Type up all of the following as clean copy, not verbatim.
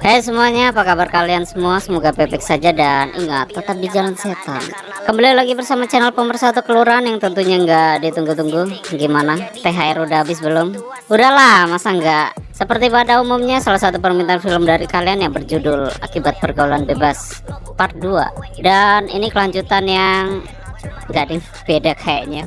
Hai semuanya, apa kabar kalian semua? Semoga baik-baik saja dan ingat tetap di jalan setan. Kembali lagi bersama channel Pemersatu Kelurahan yang tentunya nggak ditunggu-tunggu. Gimana? THR udah habis belum? Udahlah, masa nggak? Seperti pada umumnya, salah satu permintaan film dari kalian yang berjudul Akibat Pergaulan Bebas Part 2. Dan ini kelanjutan yang nggak ada yang beda kayaknya.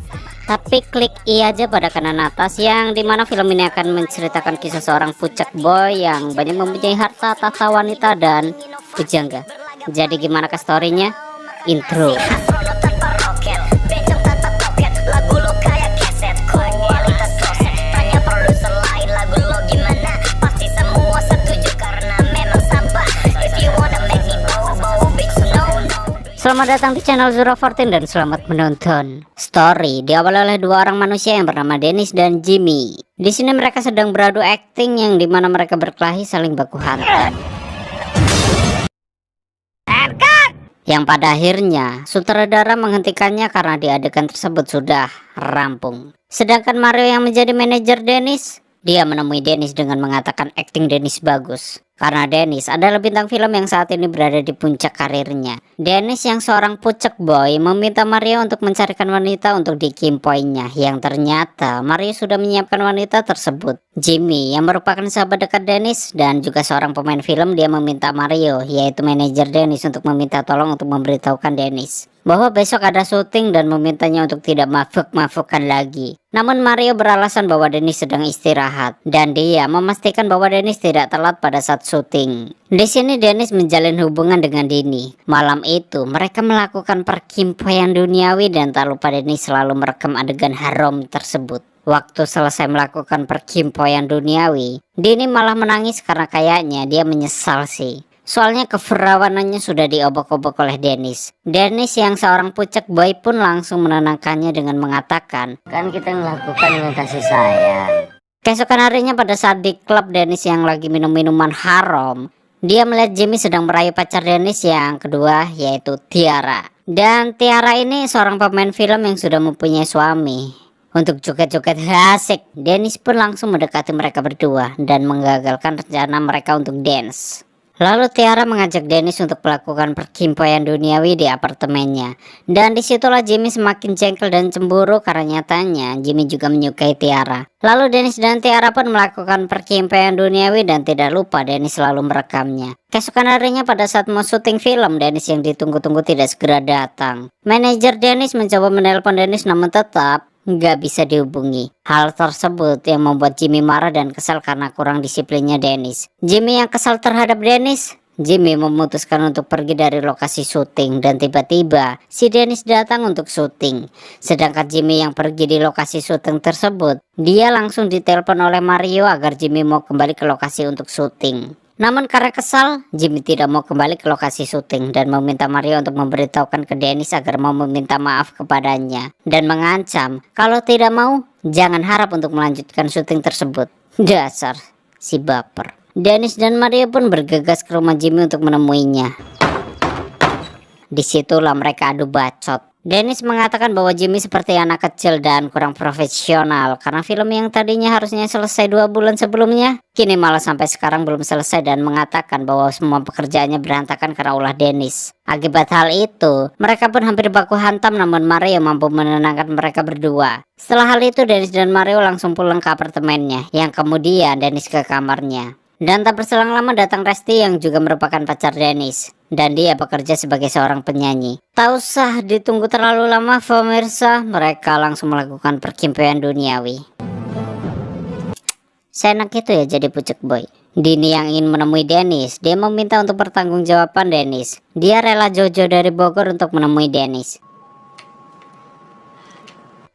Tapi klik I aja pada kanan atas, yang dimana film ini akan menceritakan kisah seorang pucak boy yang banyak mempunyai harta tahta wanita dan pujangga. Jadi gimana ke storynya? Intro. Selamat datang di channel Zura14 dan selamat menonton. Story diawali oleh dua orang manusia yang bernama Dennis dan Jimmy. Di sini mereka sedang beradu akting yang dimana mereka berkelahi saling baku hantam. Yang pada akhirnya sutradara menghentikannya karena di adegan tersebut sudah rampung. Sedangkan Mario yang menjadi manajer Dennis, dia menemui Dennis dengan mengatakan akting Dennis bagus. Karena Dennis adalah bintang film yang saat ini berada di puncak karirnya. Dennis yang seorang pucak boy meminta Mario untuk mencarikan wanita untuk dikimpoinya, yang ternyata Mario sudah menyiapkan wanita tersebut. Jimmy yang merupakan sahabat dekat Dennis dan juga seorang pemain film, dia meminta Mario, yaitu manajer Dennis, untuk meminta tolong untuk memberitahukan Dennis bahwa besok ada syuting dan memintanya untuk tidak mabuk-mabukan lagi. Namun Mario beralasan bahwa Dennis sedang istirahat dan dia memastikan bahwa Dennis tidak telat pada saat syuting. Di sini Dennis menjalin hubungan dengan Dini. Malam itu mereka melakukan perkimpoian duniawi dan tak lupa Dennis selalu merekam adegan haram tersebut. Waktu selesai melakukan perkimpoian duniawi, Dini malah menangis karena kayaknya dia menyesal sih. Soalnya keperawanannya sudah diobok-obok oleh Dennis. Dennis yang seorang pucak boy pun langsung menenangkannya dengan mengatakan, "Kan kita melakukan dengan kasih sayang." Keesokan harinya pada saat di klub Dennis yang lagi minum minuman haram, dia melihat Jimmy sedang merayu pacar Dennis yang kedua, yaitu Tiara. Dan Tiara ini seorang pemain film yang sudah mempunyai suami. Untuk joget-joget asik, Dennis pun langsung mendekati mereka berdua dan menggagalkan rencana mereka untuk dance. Lalu Tiara mengajak Dennis untuk melakukan perkimpoian duniawi di apartemennya. Dan disitulah Jimmy semakin jengkel dan cemburu karena nyatanya Jimmy juga menyukai Tiara. Lalu Dennis dan Tiara pun melakukan perkimpoian duniawi dan tidak lupa Dennis selalu merekamnya. Keesokan harinya pada saat mau syuting film, Dennis yang ditunggu-tunggu tidak segera datang. Manajer Dennis mencoba menelpon Dennis namun tetap nggak bisa dihubungi. Hal tersebut yang membuat Jimmy marah dan kesal karena kurang disiplinnya Dennis. Jimmy yang kesal terhadap Dennis, Jimmy memutuskan untuk pergi dari lokasi syuting dan tiba-tiba si Dennis datang untuk syuting. Sedangkan Jimmy yang pergi di lokasi syuting tersebut, dia langsung ditelepon oleh Mario agar Jimmy mau kembali ke lokasi untuk syuting. Namun karena kesal, Jimmy tidak mau kembali ke lokasi syuting dan meminta Mario untuk memberitahukan ke Dennis agar mau meminta maaf kepadanya dan mengancam kalau tidak mau jangan harap untuk melanjutkan syuting tersebut. Dasar si baper. Dennis dan Mario pun bergegas ke rumah Jimmy untuk menemuinya. Disitulah mereka adu bacot. Dennis mengatakan bahwa Jimmy seperti anak kecil dan kurang profesional karena film yang tadinya harusnya selesai 2 bulan sebelumnya kini malah sampai sekarang belum selesai, dan mengatakan bahwa semua pekerjaannya berantakan karena ulah Dennis. Akibat hal itu mereka pun hampir baku hantam, namun Mario mampu menenangkan mereka berdua. Setelah hal itu Dennis dan Mario langsung pulang ke apartemennya, yang kemudian Dennis ke kamarnya. Dan tak berselang lama datang Resti yang juga merupakan pacar Dennis. Dan dia bekerja sebagai seorang penyanyi. Tak usah ditunggu terlalu lama pemirsa, mereka langsung melakukan perkimpoian duniawi. Seenak itu ya jadi pucuk boy. Dini yang ingin menemui Dennis, dia meminta untuk pertanggungjawaban Dennis. Dia rela jauh-jauh dari Bogor untuk menemui Dennis.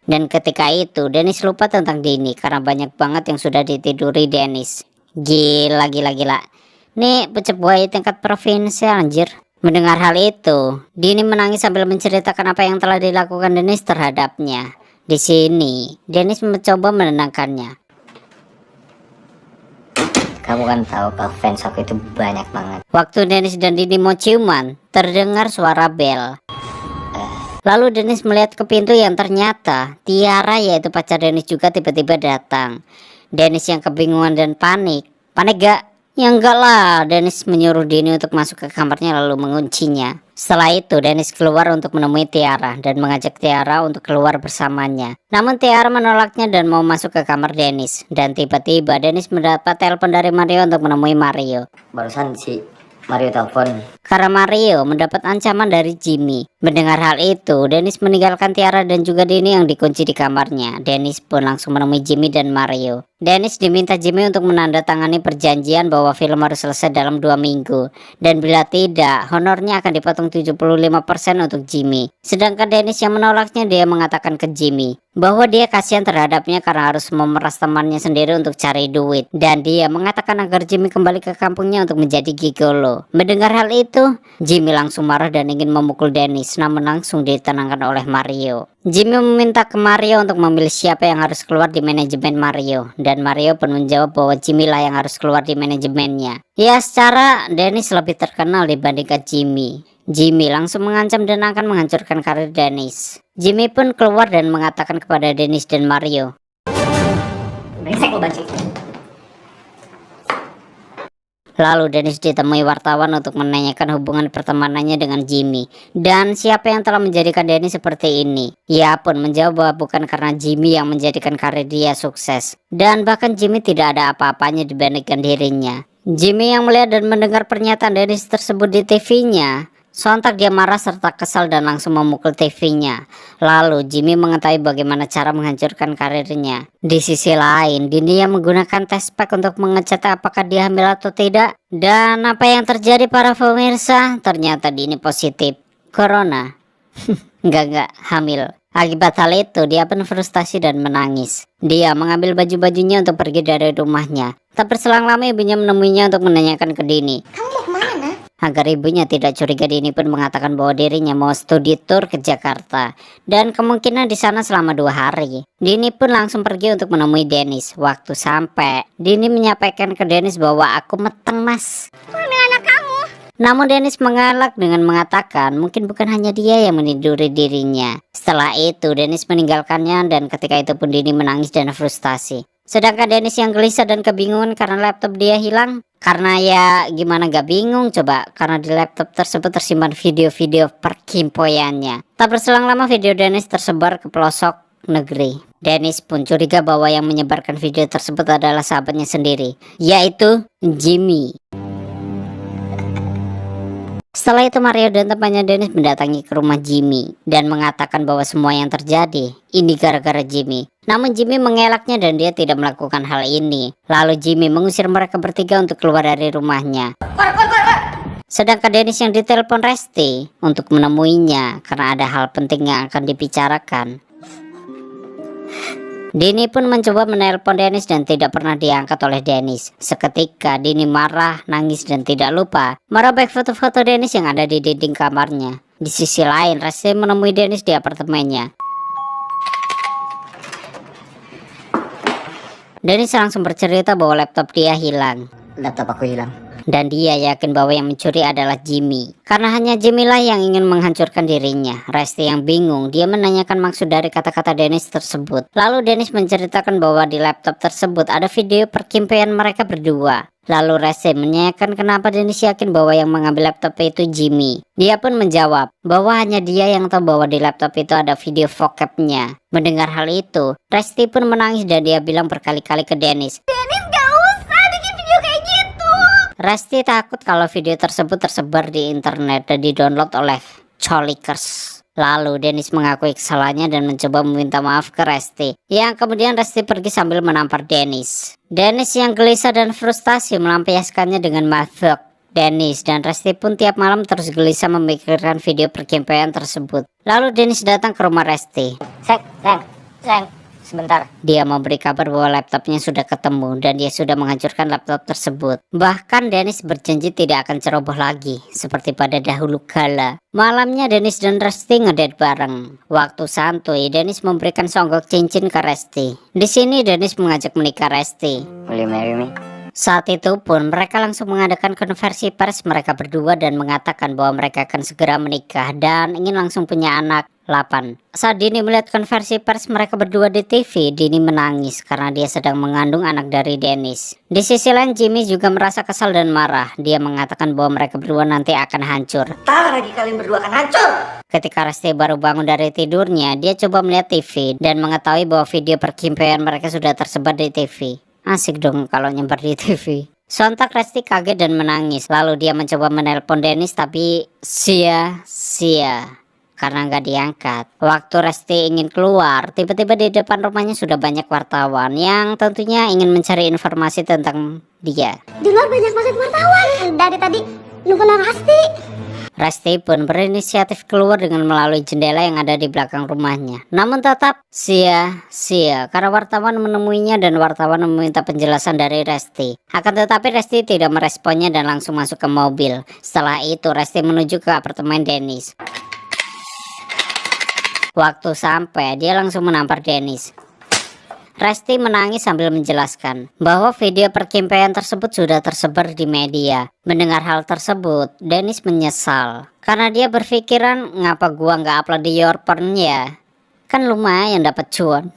Dan ketika itu Dennis lupa tentang Dini karena banyak banget yang sudah ditiduri Dennis. Gila. Nih pucuk boy tingkat provinsi anjir. Mendengar hal itu, Dini menangis sambil menceritakan apa yang telah dilakukan Dennis terhadapnya. Di sini, Dennis mencoba menenangkannya. Kamu kan tahu kalau fans aku itu banyak banget. Waktu Dennis dan Dini mau ciuman, terdengar suara bel. Lalu Dennis melihat ke pintu yang ternyata Tiara, yaitu pacar Dennis juga, tiba-tiba datang. Dennis yang kebingungan dan panik. Panik gak? Ya enggak lah, Dennis menyuruh Dini untuk masuk ke kamarnya lalu menguncinya. Setelah itu Dennis keluar untuk menemui Tiara dan mengajak Tiara untuk keluar bersamanya. Namun Tiara menolaknya dan mau masuk ke kamar Dennis. Dan tiba-tiba Dennis mendapat telepon dari Mario untuk menemui Mario. Barusan si Mario telepon. Karena Mario mendapat ancaman dari Jimmy. Mendengar hal itu, Dennis meninggalkan Tiara dan juga Dini yang dikunci di kamarnya. Dennis pun langsung menemui Jimmy dan Mario. Dennis diminta Jimmy untuk menandatangani perjanjian bahwa film harus selesai dalam 2 minggu. Dan bila tidak, honornya akan dipotong 75% untuk Jimmy. Sedangkan Dennis yang menolaknya, dia mengatakan ke Jimmy bahwa dia kasihan terhadapnya karena harus memeras temannya sendiri untuk cari duit. Dan dia mengatakan agar Jimmy kembali ke kampungnya untuk menjadi gigolo. Mendengar hal itu, Jimmy langsung marah dan ingin memukul Dennis, namun langsung ditenangkan oleh Mario. Jimmy meminta ke Mario untuk memilih siapa yang harus keluar di manajemen Mario. Dan Mario pun menjawab bahwa Jimmy lah yang harus keluar di manajemennya. Ya, secara Dennis lebih terkenal dibandingkan Jimmy. Jimmy langsung mengancam dan akan menghancurkan karir Dennis. Jimmy pun keluar dan mengatakan kepada Dennis dan Mario, Brengsek lo banci. lalu Dennis ditemui wartawan untuk menanyakan hubungan pertemanannya dengan Jimmy. Dan siapa yang telah menjadikan Dennis seperti ini? Ia pun menjawab bahwa bukan karena Jimmy yang menjadikan karir dia sukses. Dan bahkan Jimmy tidak ada apa-apanya dibandingkan dirinya. Jimmy yang melihat dan mendengar pernyataan Dennis tersebut di TV-nya, sontak dia marah serta kesal dan langsung memukul TV-nya. Lalu Jimmy mengetahui bagaimana cara menghancurkan karirnya. Di sisi lain, Dini yang menggunakan test pack untuk mengecek apakah dia hamil atau tidak. Dan apa yang terjadi para pemirsa? Ternyata Dini positif corona. Enggak hamil. Akibat hal itu, dia pun frustasi dan menangis. Dia mengambil baju-bajunya untuk pergi dari rumahnya. Tak berselang lama ibunya menemuinya untuk menanyakan ke Dini. Kamu mau kemana, Nak? Agar ibunya tidak curiga, Dini pun mengatakan bahwa dirinya mau studi tour ke Jakarta. Dan kemungkinan di sana selama 2 hari. Dini pun langsung pergi untuk menemui Dennis. Waktu sampai, Dini menyampaikan ke Dennis bahwa aku meteng mas. Namun Dennis mengelak dengan mengatakan mungkin bukan hanya dia yang meniduri dirinya. Setelah itu Dennis meninggalkannya dan ketika itu pun Dini menangis dan frustasi. Sedangkan Dennis yang gelisah dan kebingungan karena laptop dia hilang. Karena ya gimana gak bingung coba, karena di laptop tersebut tersimpan video-video perkimpoyannya. Tak berselang lama video Dennis tersebar ke pelosok negeri. Dennis pun curiga bahwa yang menyebarkan video tersebut adalah sahabatnya sendiri, yaitu Jimmy. Setelah itu Mario dan temannya Dennis mendatangi ke rumah Jimmy dan mengatakan bahwa semua yang terjadi ini gara-gara Jimmy. Namun Jimmy mengelaknya dan dia tidak melakukan hal ini. Lalu Jimmy mengusir mereka bertiga untuk keluar dari rumahnya. Sedangkan Dennis yang ditelepon Resti untuk menemuinya karena ada hal penting yang akan dibicarakan. Dini pun mencoba menelpon Dennis dan tidak pernah diangkat oleh Dennis. Seketika Dini marah, nangis dan tidak lupa merobek foto-foto Dennis yang ada di dinding kamarnya. Di sisi lain, Resti menemui Dennis di apartemennya. Dennis langsung bercerita bahwa laptop dia hilang. Laptop aku hilang. Dan dia yakin bahwa yang mencuri adalah Jimmy. Karena hanya Jimmy lah yang ingin menghancurkan dirinya. Resti yang bingung, dia menanyakan maksud dari kata-kata Dennis tersebut. Lalu Dennis menceritakan bahwa di laptop tersebut ada video perkimpian mereka berdua. Lalu Resti menanyakan kenapa Dennis yakin bahwa yang mengambil laptop itu Jimmy. Dia pun menjawab bahwa hanya dia yang tahu bahwa di laptop itu ada video vocabnya. Mendengar hal itu, Resti pun menangis dan dia bilang berkali-kali ke Dennis, Resti takut kalau video tersebut tersebar di internet dan didownload oleh colikers. Lalu Dennis mengakui kesalahannya dan mencoba meminta maaf ke Resti. Yang kemudian Resti pergi sambil menampar Dennis. Dennis yang gelisah dan frustasi melampiaskannya dengan mabuk. Dennis dan Resti pun tiap malam terus gelisah memikirkan video perkempean tersebut. Lalu Dennis datang ke rumah Resti. Sayang, sebentar. Dia memberi kabar bahwa laptopnya sudah ketemu dan dia sudah menghancurkan laptop tersebut. Bahkan Dennis berjanji tidak akan ceroboh lagi seperti pada dahulu kala. Malamnya Dennis dan Resti ngedate bareng. Waktu santuy, Dennis memberikan songgok cincin ke Resti. Di sini Dennis mengajak menikah Resti. Will you marry me? Saat itu pun mereka langsung mengadakan konversi pers mereka berdua dan mengatakan bahwa mereka akan segera menikah dan ingin langsung punya anak. 8. Saat Dini melihat konversi pers mereka berdua di TV, Dini menangis karena dia sedang mengandung anak dari Dennis. Di sisi lain, Jimmy juga merasa kesal dan marah. Dia mengatakan bahwa mereka berdua nanti akan hancur. Tak lagi kalian berdua akan hancur. Ketika Resti baru bangun dari tidurnya, dia coba melihat TV dan mengetahui bahwa video perkimpian mereka sudah tersebar di TV. Asik dong kalau nyembar di TV. Sontak Resti kaget dan menangis. Lalu dia mencoba menelpon Dennis tapi sia-sia karena nggak diangkat. Waktu Resti ingin keluar, tiba-tiba di depan rumahnya sudah banyak wartawan yang tentunya ingin mencari informasi tentang dia. Di luar banyak banget wartawan. Dari tadi nunggu Resti. Resti pun berinisiatif keluar dengan melalui jendela yang ada di belakang rumahnya. Namun tetap sia-sia karena wartawan menemuinya dan wartawan meminta penjelasan dari Resti. Akan tetapi Resti tidak meresponnya dan langsung masuk ke mobil. Setelah itu Resti menuju ke apartemen Dennis. Waktu sampai, dia langsung menampar Dennis. Resti menangis sambil menjelaskan bahwa video perkimpian tersebut sudah tersebar di media. Mendengar hal tersebut, Dennis menyesal karena dia berpikiran ngapa gua nggak upload di your porn ya? Kan lumayan dapat cuan.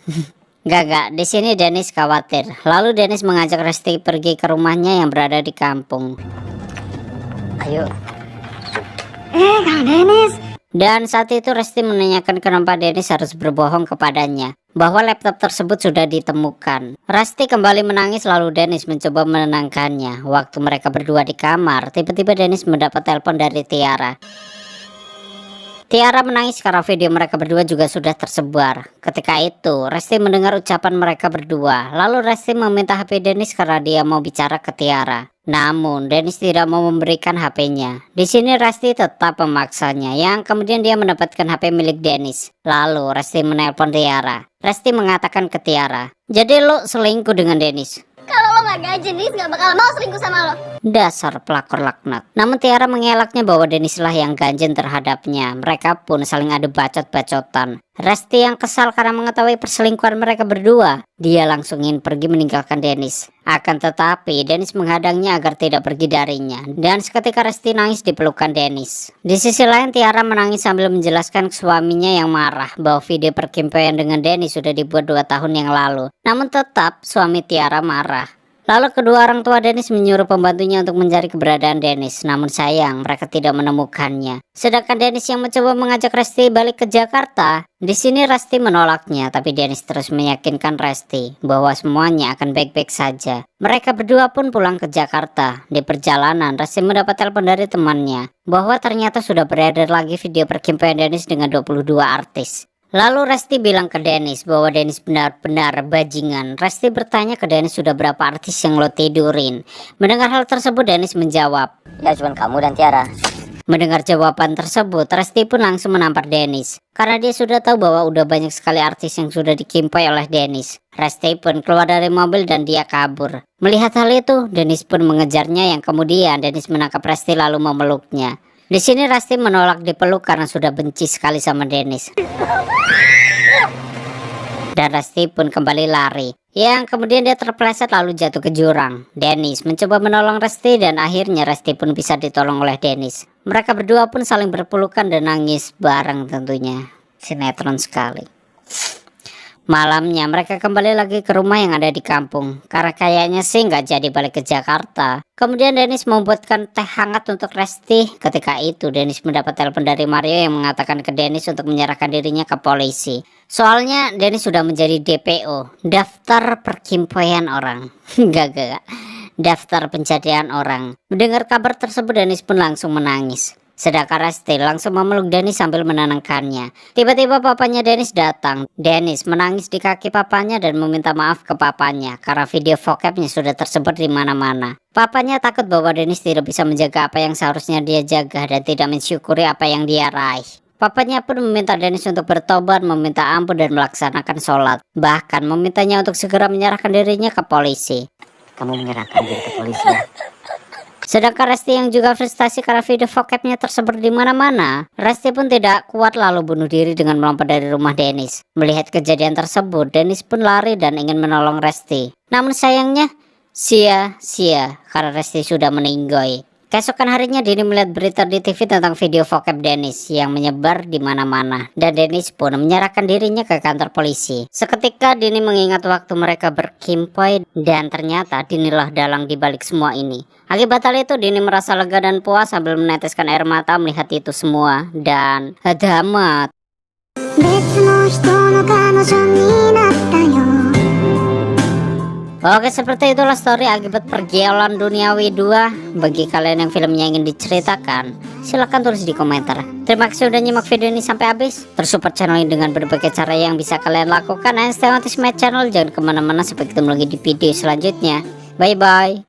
Gak, di sini Dennis khawatir. Lalu Dennis mengajak Resti pergi ke rumahnya yang berada di kampung. Ayo. Kang Dennis. Dan saat itu Resti menanyakan kenapa Dennis harus berbohong kepadanya bahwa laptop tersebut sudah ditemukan. Resti kembali menangis lalu Dennis mencoba menenangkannya. Waktu mereka berdua di kamar, tiba-tiba Dennis mendapat telepon dari Tiara. Tiara menangis karena video mereka berdua juga sudah tersebar. Ketika itu, Resti mendengar ucapan mereka berdua. Lalu Resti meminta HP Dennis karena dia mau bicara ke Tiara. Namun, Dennis tidak mau memberikan HP-nya. Di sini Resti tetap memaksanya, yang kemudian dia mendapatkan HP milik Dennis. Lalu, Resti menelpon Tiara. Resti mengatakan ke Tiara, "Jadi lo selingkuh dengan Dennis?" Kalau lo gak gaji, Dennis gak bakal mau selingkuh sama lo. Dasar pelakor laknat. Namun Tiara mengelaknya bahwa Dennis lah yang ganjen terhadapnya. Mereka pun saling adu bacot-bacotan. Resti yang kesal karena mengetahui perselingkuhan mereka berdua, dia langsung ingin pergi meninggalkan Dennis. Akan tetapi Dennis menghadangnya agar tidak pergi darinya. Dan seketika Resti nangis di pelukan Dennis. Di sisi lain Tiara menangis sambil menjelaskan ke suaminya yang marah bahwa video perkimpian dengan Dennis sudah dibuat 2 tahun yang lalu. Namun tetap suami Tiara marah. Lalu kedua orang tua Dennis menyuruh pembantunya untuk mencari keberadaan Dennis. Namun sayang mereka tidak menemukannya. Sedangkan Dennis yang mencoba mengajak Resti balik ke Jakarta. Di sini Resti menolaknya, tapi Dennis terus meyakinkan Resti bahwa semuanya akan baik-baik saja. Mereka berdua pun pulang ke Jakarta. Di perjalanan Resti mendapat telepon dari temannya bahwa ternyata sudah beredar lagi video perkimpian Dennis dengan 22 artis. Lalu Resti bilang ke Dennis bahwa Dennis benar-benar bajingan. Resti bertanya ke Dennis sudah berapa artis yang lo tidurin. Mendengar hal tersebut Dennis menjawab, Ya cuma kamu dan Tiara. Mendengar jawaban tersebut Resti pun langsung menampar Dennis karena dia sudah tahu bahwa udah banyak sekali artis yang sudah dikimpai oleh Dennis. Resti pun keluar dari mobil dan dia kabur. Melihat hal itu Dennis pun mengejarnya, yang kemudian Dennis menangkap Resti lalu memeluknya. Di sini Resti menolak dipeluk karena sudah benci sekali sama Dennis. Dan Resti pun kembali lari, yang kemudian dia terpleset lalu jatuh ke jurang. Dennis mencoba menolong Resti dan akhirnya Resti pun bisa ditolong oleh Dennis. Mereka berdua pun saling berpelukan dan nangis bareng tentunya. Sinetron sekali. Malamnya mereka kembali lagi ke rumah yang ada di kampung karena kayaknya sih nggak jadi balik ke Jakarta. Kemudian Dennis membuatkan teh hangat untuk Resti. Ketika itu Dennis mendapat telepon dari Mario yang mengatakan ke Dennis untuk menyerahkan dirinya ke polisi. Soalnya Dennis sudah menjadi DPO, daftar perkimpian orang. Gak. Daftar pencarian orang. Mendengar kabar tersebut Dennis pun langsung menangis. Sedangkan Resti langsung memeluk Dennis sambil menenangkannya. Tiba-tiba papanya Dennis datang. Dennis menangis di kaki papanya dan meminta maaf ke papanya karena video vocabnya sudah tersebar di mana-mana. Papanya takut bahwa Dennis tidak bisa menjaga apa yang seharusnya dia jaga dan tidak mensyukuri apa yang dia raih. Papanya pun meminta Dennis untuk bertobat, meminta ampun dan melaksanakan sholat. Bahkan memintanya untuk segera menyerahkan dirinya ke polisi. Kamu menyerahkan diri ke polisi. Sedangkan Resti yang juga frustasi karena video vocabnya tersebar di mana-mana, Resti pun tidak kuat lalu bunuh diri dengan melompat dari rumah Dennis. Melihat kejadian tersebut, Dennis pun lari dan ingin menolong Resti. Namun sayangnya sia-sia karena Resti sudah meninggoy. Keesokan harinya Denny melihat berita di TV tentang video vocab Dennis yang menyebar di mana-mana, dan Dennis pun menyerahkan dirinya ke kantor polisi. Seketika Denny mengingat waktu mereka berkimpoi, dan ternyata Denny-lah dalang di balik semua ini. Akibat hal itu Denny merasa lega dan puas sambil meneteskan air mata melihat itu semua, dan hadamat. Oke, seperti itulah story akibat pergaulan duniawi 2. Bagi kalian yang filmnya ingin diceritakan, silahkan tulis di komentar. Terima kasih sudah nyimak video ini sampai habis. Terus support channel ini dengan berbagai cara yang bisa kalian lakukan. And stay on this my channel. Jangan kemana-mana, sampai ketemu lagi di video selanjutnya. Bye bye.